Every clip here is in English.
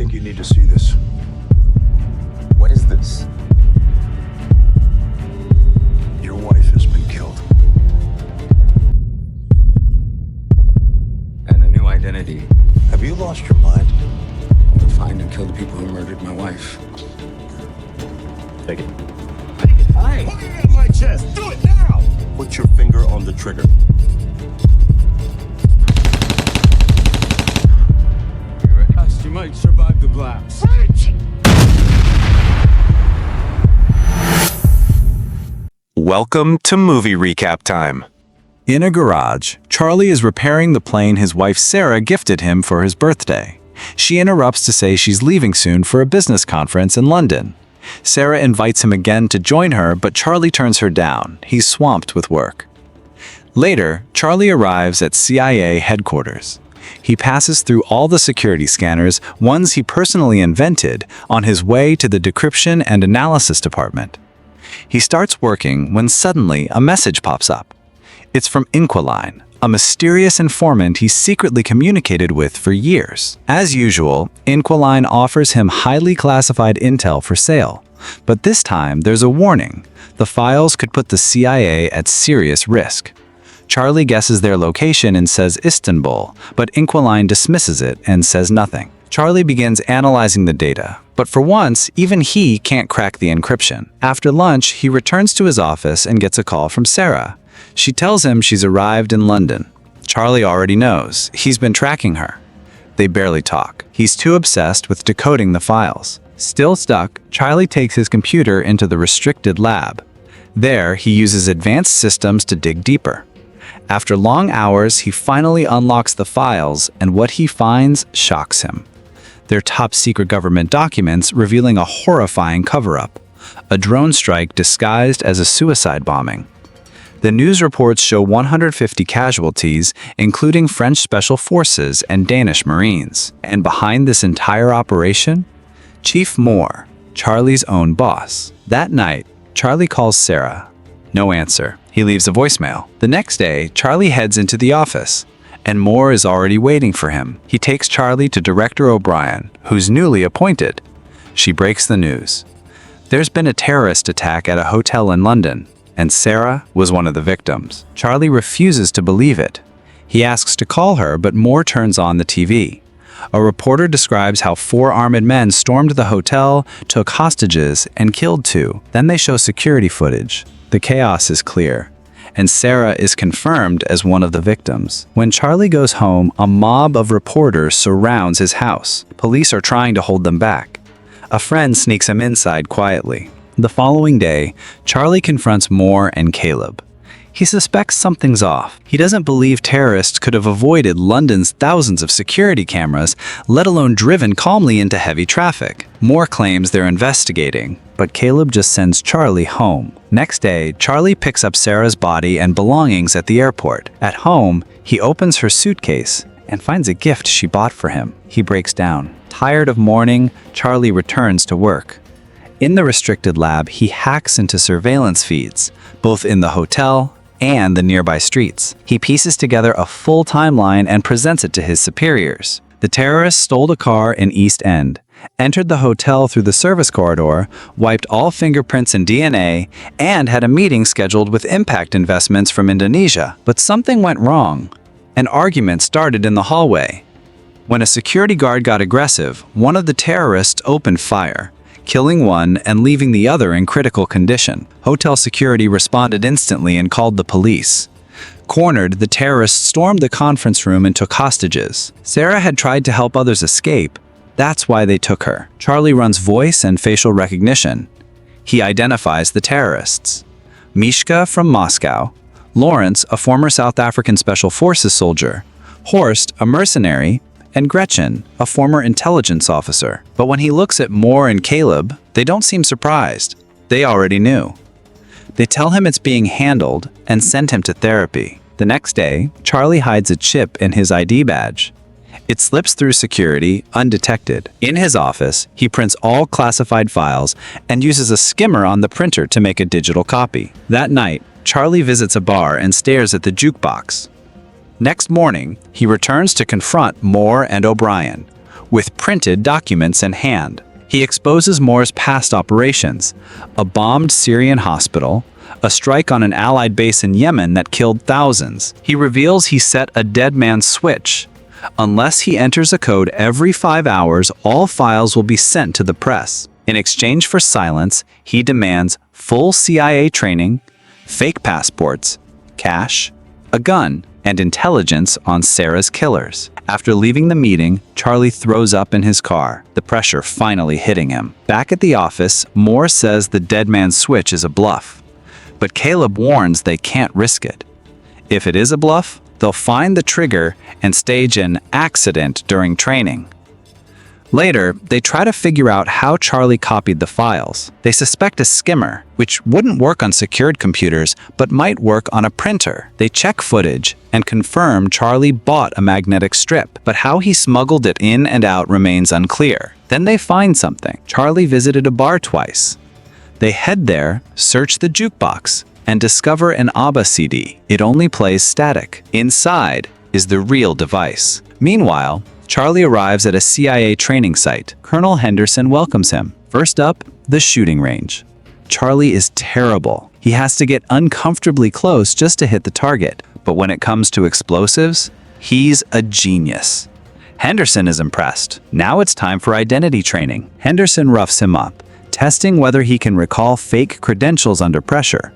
think you need to see this. What is this? Your wife has been killed. And a new identity. Have you lost your mind? To find and kill the people who murdered my wife. Take it. Hi! Put it on my chest! Do it now! Put your finger on the trigger. You might survive the blast. Welcome to Movie Recap Time. In a garage, Charlie is repairing the plane his wife Sarah gifted him for his birthday. She interrupts to say she's leaving soon for a business conference in London. Sarah invites him again to join her, but Charlie turns her down. He's swamped with work. Later, Charlie arrives at CIA headquarters. He passes through all the security scanners, ones he personally invented, on his way to the decryption and analysis department. He starts working when suddenly a message pops up. It's from Inquiline, a mysterious informant he secretly communicated with for years. As usual, Inquiline offers him highly classified intel for sale. But this time, there's a warning. The files could put the CIA at serious risk. Charlie guesses their location and says Istanbul, but Inquiline dismisses it and says nothing. Charlie begins analyzing the data, but for once, even he can't crack the encryption. After lunch, he returns to his office and gets a call from Sarah. She tells him she's arrived in London. Charlie already knows. He's been tracking her. They barely talk. He's too obsessed with decoding the files. Still stuck, Charlie takes his computer into the restricted lab. There, he uses advanced systems to dig deeper. After long hours, he finally unlocks the files, and what he finds shocks him. They're top-secret government documents revealing a horrifying cover-up, a drone strike disguised as a suicide bombing. The news reports show 150 casualties, including French Special Forces and Danish Marines. And behind this entire operation? Chief Moore, Charlie's own boss. That night, Charlie calls Sarah. No answer. He leaves a voicemail. The next day, Charlie heads into the office, and Moore is already waiting for him. He takes Charlie to Director O'Brien, who's newly appointed. She breaks the news. There's been a terrorist attack at a hotel in London, and Sarah was one of the victims. Charlie refuses to believe it. He asks to call her, but Moore turns on the TV. A reporter describes how 4 armed men stormed the hotel, took hostages, and killed 2. Then they show security footage. The chaos is clear, and Sarah is confirmed as one of the victims. When Charlie goes home, a mob of reporters surrounds his house. Police are trying to hold them back. A friend sneaks him inside quietly. The following day, Charlie confronts Moore and Caleb. He suspects something's off. He doesn't believe terrorists could have avoided London's thousands of security cameras, let alone driven calmly into heavy traffic. Moore claims they're investigating, but Caleb just sends Charlie home. Next day, Charlie picks up Sarah's body and belongings at the airport. At home, he opens her suitcase and finds a gift she bought for him. He breaks down. Tired of mourning, Charlie returns to work. In the restricted lab, he hacks into surveillance feeds, both in the hotel and the nearby streets. He pieces together a full timeline and presents it to his superiors. The terrorists stole a car in East End, entered the hotel through the service corridor, wiped all fingerprints and DNA, and had a meeting scheduled with Impact Investments from Indonesia. But something went wrong. An argument started in the hallway. When a security guard got aggressive, one of the terrorists opened fire, killing one and leaving the other in critical condition. Hotel security responded instantly and called the police. Cornered, the terrorists stormed the conference room and took hostages. Sarah had tried to help others escape. That's why they took her. Charlie runs voice and facial recognition. He identifies the terrorists. Mishka from Moscow, Lawrence, a former South African Special Forces soldier, Horst, a mercenary, and Gretchen, a former intelligence officer. But when he looks at Moore and Caleb, they don't seem surprised. They already knew. They tell him it's being handled and send him to therapy. The next day, Charlie hides a chip in his ID badge. It slips through security undetected. In his office, he prints all classified files and uses a skimmer on the printer to make a digital copy. That night, Charlie visits a bar and stares at the jukebox. Next morning, he returns to confront Moore and O'Brien. with printed documents in hand. He exposes Moore's past operations: a bombed Syrian hospital, a strike on an Allied base in Yemen that killed thousands. He reveals he set a dead man's switch. Unless he enters a code every 5 hours, all files will be sent to the press. In exchange for silence, he demands full CIA training, fake passports, cash, a gun, and intelligence on Sarah's killers. After leaving the meeting, Charlie throws up in his car, the pressure finally hitting him. Back at the office, Moore says the dead man's switch is a bluff. But Caleb warns they can't risk it. If it is a bluff, they'll find the trigger and stage an accident during training. Later, they try to figure out how Charlie copied the files. They suspect a skimmer, which wouldn't work on secured computers, but might work on a printer. They check footage and confirm Charlie bought a magnetic strip, but how he smuggled it in and out remains unclear. Then they find something. Charlie visited a bar twice. They head there, search the jukebox, and discover an ABBA CD. It only plays static. Inside is the real device. Meanwhile, Charlie arrives at a CIA training site. Colonel Henderson welcomes him. First up, the shooting range. Charlie is terrible. He has to get uncomfortably close just to hit the target. But when it comes to explosives, he's a genius. Henderson is impressed. Now it's time for identity training. Henderson roughs him up, testing whether he can recall fake credentials under pressure.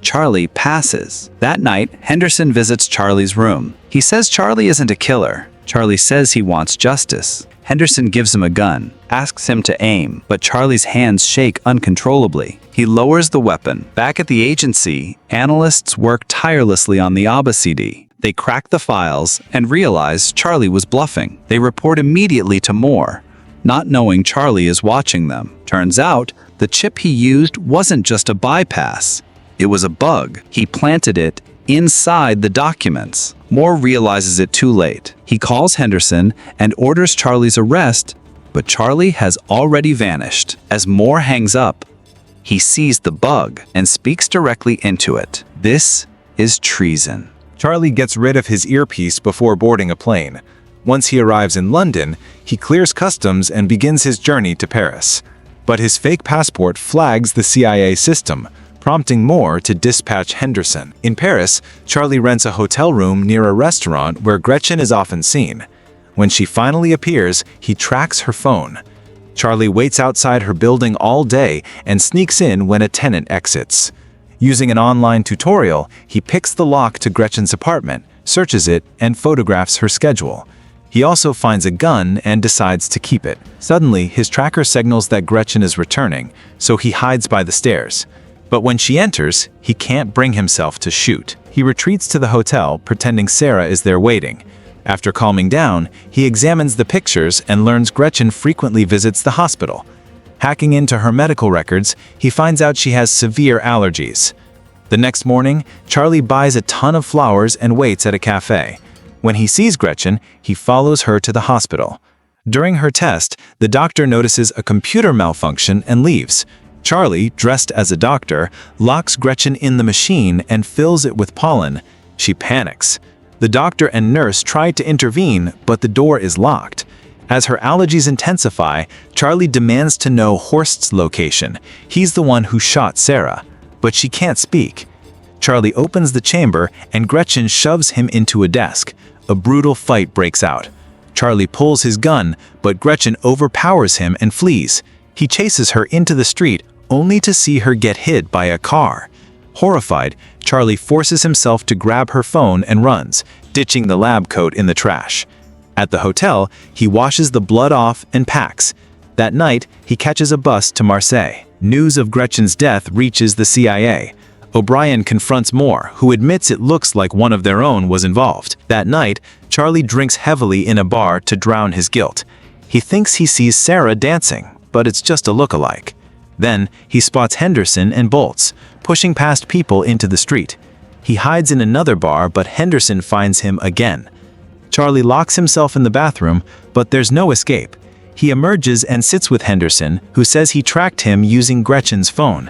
Charlie passes. That night, Henderson visits Charlie's room. He says Charlie isn't a killer. Charlie says he wants justice. Henderson gives him a gun, asks him to aim, but Charlie's hands shake uncontrollably. He lowers the weapon. Back at the agency, analysts work tirelessly on the ABBA CD. They crack the files and realize Charlie was bluffing. They report immediately to Moore, not knowing Charlie is watching them. Turns out, the chip he used wasn't just a bypass. It was a bug. He planted it inside the documents. Moore realizes it too late. He calls Henderson and orders Charlie's arrest, but Charlie has already vanished. As Moore hangs up, he sees the bug and speaks directly into it. This is treason. Charlie gets rid of his earpiece before boarding a plane. Once he arrives in London, he clears customs and begins his journey to Paris. But his fake passport flags the CIA system, prompting Moore to dispatch Henderson. In Paris, Charlie rents a hotel room near a restaurant where Gretchen is often seen. When she finally appears, he tracks her phone. Charlie waits outside her building all day and sneaks in when a tenant exits. Using an online tutorial, he picks the lock to Gretchen's apartment, searches it, and photographs her schedule. He also finds a gun and decides to keep it. Suddenly, his tracker signals that Gretchen is returning, so he hides by the stairs. But when she enters, he can't bring himself to shoot. He retreats to the hotel, pretending Sarah is there waiting. After calming down, he examines the pictures and learns Gretchen frequently visits the hospital. Hacking into her medical records, he finds out she has severe allergies. The next morning, Charlie buys a ton of flowers and waits at a cafe. When he sees Gretchen, he follows her to the hospital. During her test, the doctor notices a computer malfunction and leaves. Charlie, dressed as a doctor, locks Gretchen in the machine and fills it with pollen. She panics. The doctor and nurse try to intervene, but the door is locked. As her allergies intensify, Charlie demands to know Horst's location. He's the one who shot Sarah, but she can't speak. Charlie opens the chamber and Gretchen shoves him into a desk. A brutal fight breaks out. Charlie pulls his gun, but Gretchen overpowers him and flees. He chases her into the street, only to see her get hit by a car. Horrified, Charlie forces himself to grab her phone and runs, ditching the lab coat in the trash. At the hotel, he washes the blood off and packs. That night, he catches a bus to Marseille. News of Gretchen's death reaches the CIA. O'Brien confronts Moore, who admits it looks like one of their own was involved. That night, Charlie drinks heavily in a bar to drown his guilt. He thinks he sees Sarah dancing, but it's just a look-alike. Then, he spots Henderson and bolts, pushing past people into the street. He hides in another bar, but Henderson finds him again. Charlie locks himself in the bathroom, but there's no escape. He emerges and sits with Henderson, who says he tracked him using Gretchen's phone.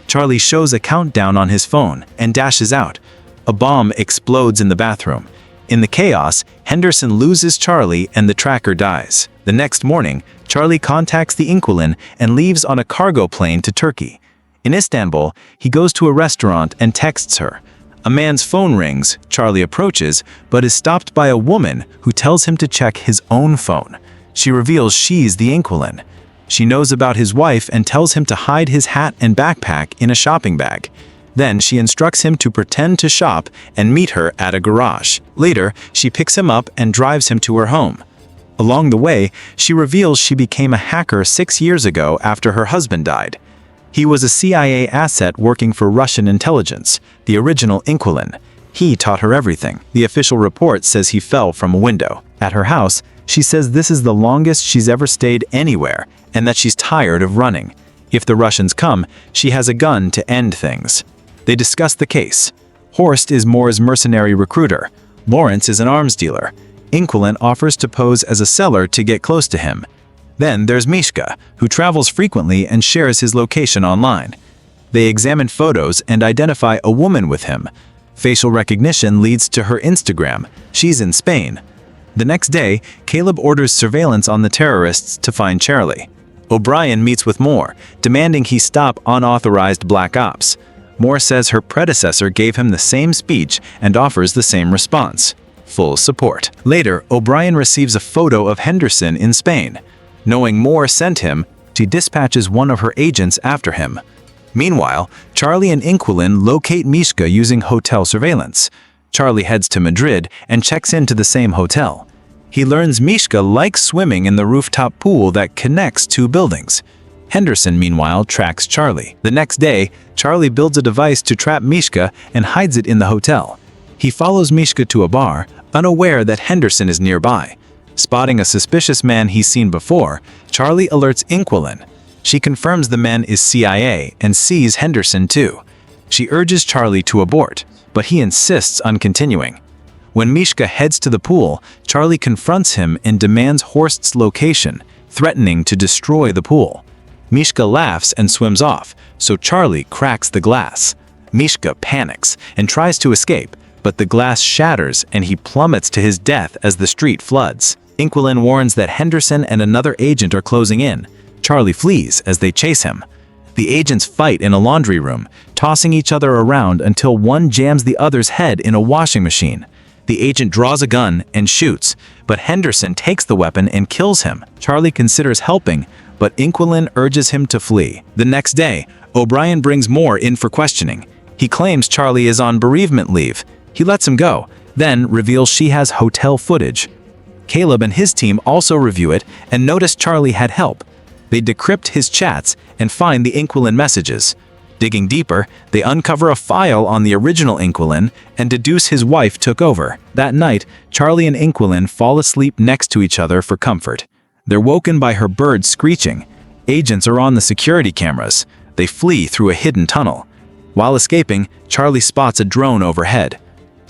Charlie shows a countdown on his phone and dashes out. A bomb explodes in the bathroom. In the chaos, Henderson loses Charlie and the tracker dies. The next morning, Charlie contacts the Inquilin and leaves on a cargo plane to Turkey. In Istanbul, he goes to a restaurant and texts her. A man's phone rings, Charlie approaches, but is stopped by a woman who tells him to check his own phone. She reveals she's the Inquilin. She knows about his wife and tells him to hide his hat and backpack in a shopping bag. Then she instructs him to pretend to shop and meet her at a garage. Later, she picks him up and drives him to her home. Along the way, she reveals she became a hacker 6 years ago after her husband died. He was a CIA asset working for Russian intelligence, the original Inquilin. He taught her everything. The official report says he fell from a window. At her house, she says this is the longest she's ever stayed anywhere and that she's tired of running. If the Russians come, she has a gun to end things. They discuss the case. Horst is Moore's mercenary recruiter. Lawrence is an arms dealer. Inquilin offers to pose as a seller to get close to him. Then there's Mishka, who travels frequently and shares his location online. They examine photos and identify a woman with him. Facial recognition leads to her Instagram. She's in Spain. The next day, Caleb orders surveillance on the terrorists to find Charlie. O'Brien meets with Moore, demanding he stop unauthorized black ops. Moore says her predecessor gave him the same speech and offers the same response. Full support. Later, O'Brien receives a photo of Henderson in Spain. Knowing Moore sent him, she dispatches one of her agents after him. Meanwhile, Charlie and Inquilin locate Mishka using hotel surveillance. Charlie heads to Madrid and checks into the same hotel. He learns Mishka likes swimming in the rooftop pool that connects 2 buildings. Henderson, meanwhile, tracks Charlie. The next day, Charlie builds a device to trap Mishka and hides it in the hotel. He follows Mishka to a bar, unaware that Henderson is nearby. Spotting a suspicious man he's seen before, Charlie alerts Inquilin. She confirms the man is CIA and sees Henderson too. She urges Charlie to abort, but he insists on continuing. When Mishka heads to the pool, Charlie confronts him and demands Horst's location, threatening to destroy the pool. Mishka laughs and swims off, so Charlie cracks the glass. Mishka panics and tries to escape, but the glass shatters and he plummets to his death as the street floods. Inquilin warns that Henderson and another agent are closing in. Charlie flees as they chase him. The agents fight in a laundry room, tossing each other around until one jams the other's head in a washing machine. The agent draws a gun and shoots, but Henderson takes the weapon and kills him. Charlie considers helping, but Inquilin urges him to flee. The next day, O'Brien brings Moore in for questioning. He claims Charlie is on bereavement leave. He lets him go, then reveals she has hotel footage. Caleb and his team also review it and notice Charlie had help. They decrypt his chats and find the Inquilin messages. Digging deeper, they uncover a file on the original Inquilin and deduce his wife took over. That night, Charlie and Inquilin fall asleep next to each other for comfort. They're woken by her bird screeching. Agents are on the security cameras. They flee through a hidden tunnel. While escaping, Charlie spots a drone overhead.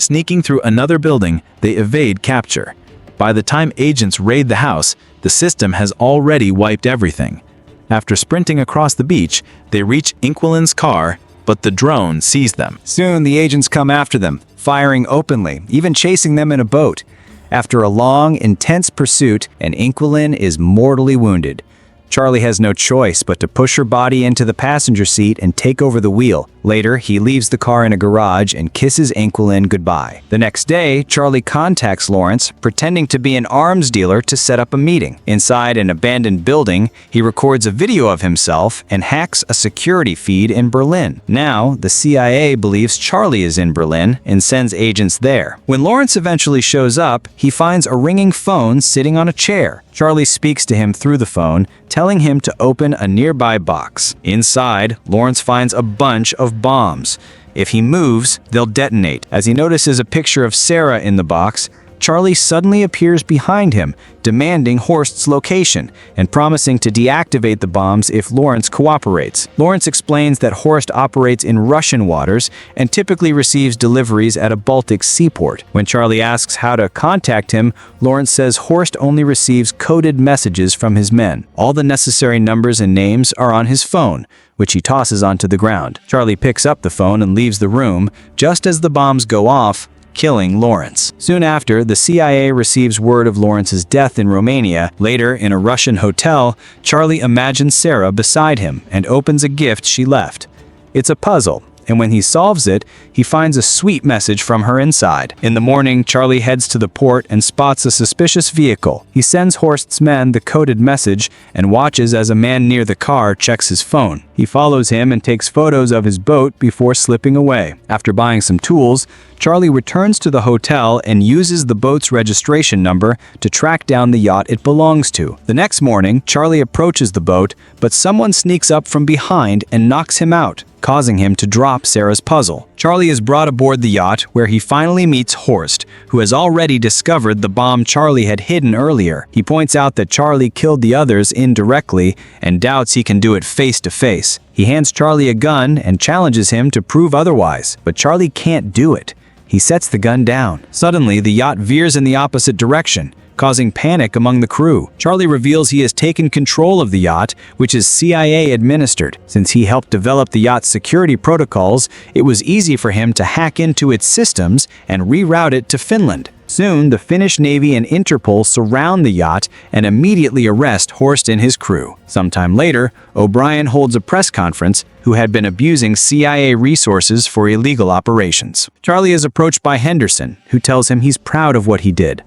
Sneaking through another building, they evade capture. By the time agents raid the house, the system has already wiped everything. After sprinting across the beach, they reach Inquilin's car, but the drone sees them. Soon the agents come after them, firing openly, even chasing them in a boat. After a long, intense pursuit, an Inquilin is mortally wounded. Charlie has no choice but to push her body into the passenger seat and take over the wheel. Later, he leaves the car in a garage and kisses Inquilin goodbye. The next day, Charlie contacts Lawrence, pretending to be an arms dealer to set up a meeting. Inside an abandoned building, he records a video of himself and hacks a security feed in Berlin. Now, the CIA believes Charlie is in Berlin and sends agents there. When Lawrence eventually shows up, he finds a ringing phone sitting on a chair. Charlie speaks to him through the phone, telling him to open a nearby box. Inside, Lawrence finds a bunch of bombs. If he moves, they'll detonate. As he notices a picture of Sarah in the box, Charlie suddenly appears behind him, demanding Horst's location and promising to deactivate the bombs if Lawrence cooperates. Lawrence explains that Horst operates in Russian waters and typically receives deliveries at a Baltic seaport. When Charlie asks how to contact him, Lawrence says Horst only receives coded messages from his men. All the necessary numbers and names are on his phone, which he tosses onto the ground. Charlie picks up the phone and leaves the room. Just as the bombs go off, killing Lawrence. Soon after, the CIA receives word of Lawrence's death in Romania. Later, in a Russian hotel, Charlie imagines Sarah beside him and opens a gift she left. It's a puzzle, and when he solves it, he finds a sweet message from her inside. In the morning, Charlie heads to the port and spots a suspicious vehicle. He sends Horst's men the coded message and watches as a man near the car checks his phone. He follows him and takes photos of his boat before slipping away. After buying some tools, Charlie returns to the hotel and uses the boat's registration number to track down the yacht it belongs to. The next morning, Charlie approaches the boat, but someone sneaks up from behind and knocks him out, causing him to drop Sarah's puzzle. Charlie is brought aboard the yacht, where he finally meets Horst, who has already discovered the bomb Charlie had hidden earlier. He points out that Charlie killed the others indirectly and doubts he can do it face to face. He hands Charlie a gun and challenges him to prove otherwise, but Charlie can't do it. He sets the gun down. Suddenly, the yacht veers in the opposite direction, causing panic among the crew. Charlie reveals he has taken control of the yacht, which is CIA administered. Since he helped develop the yacht's security protocols, it was easy for him to hack into its systems and reroute it to Finland. Soon, the Finnish Navy and Interpol surround the yacht and immediately arrest Horst and his crew. Sometime later, O'Brien holds a press conference who had been abusing CIA resources for illegal operations. Charlie is approached by Henderson, who tells him he's proud of what he did.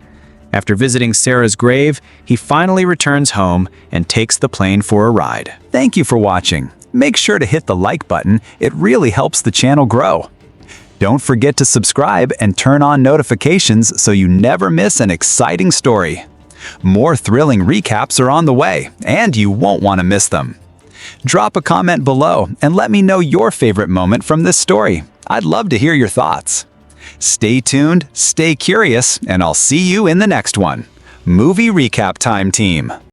After visiting Sarah's grave, he finally returns home and takes the plane for a ride. Thank you for watching. Make sure to hit the like button. It really helps the channel grow. Don't forget to subscribe and turn on notifications so you never miss an exciting story. More thrilling recaps are on the way, and you won't want to miss them. Drop a comment below and let me know your favorite moment from this story. I'd love to hear your thoughts. Stay tuned, stay curious, and I'll see you in the next one. Movie Recap Time, team.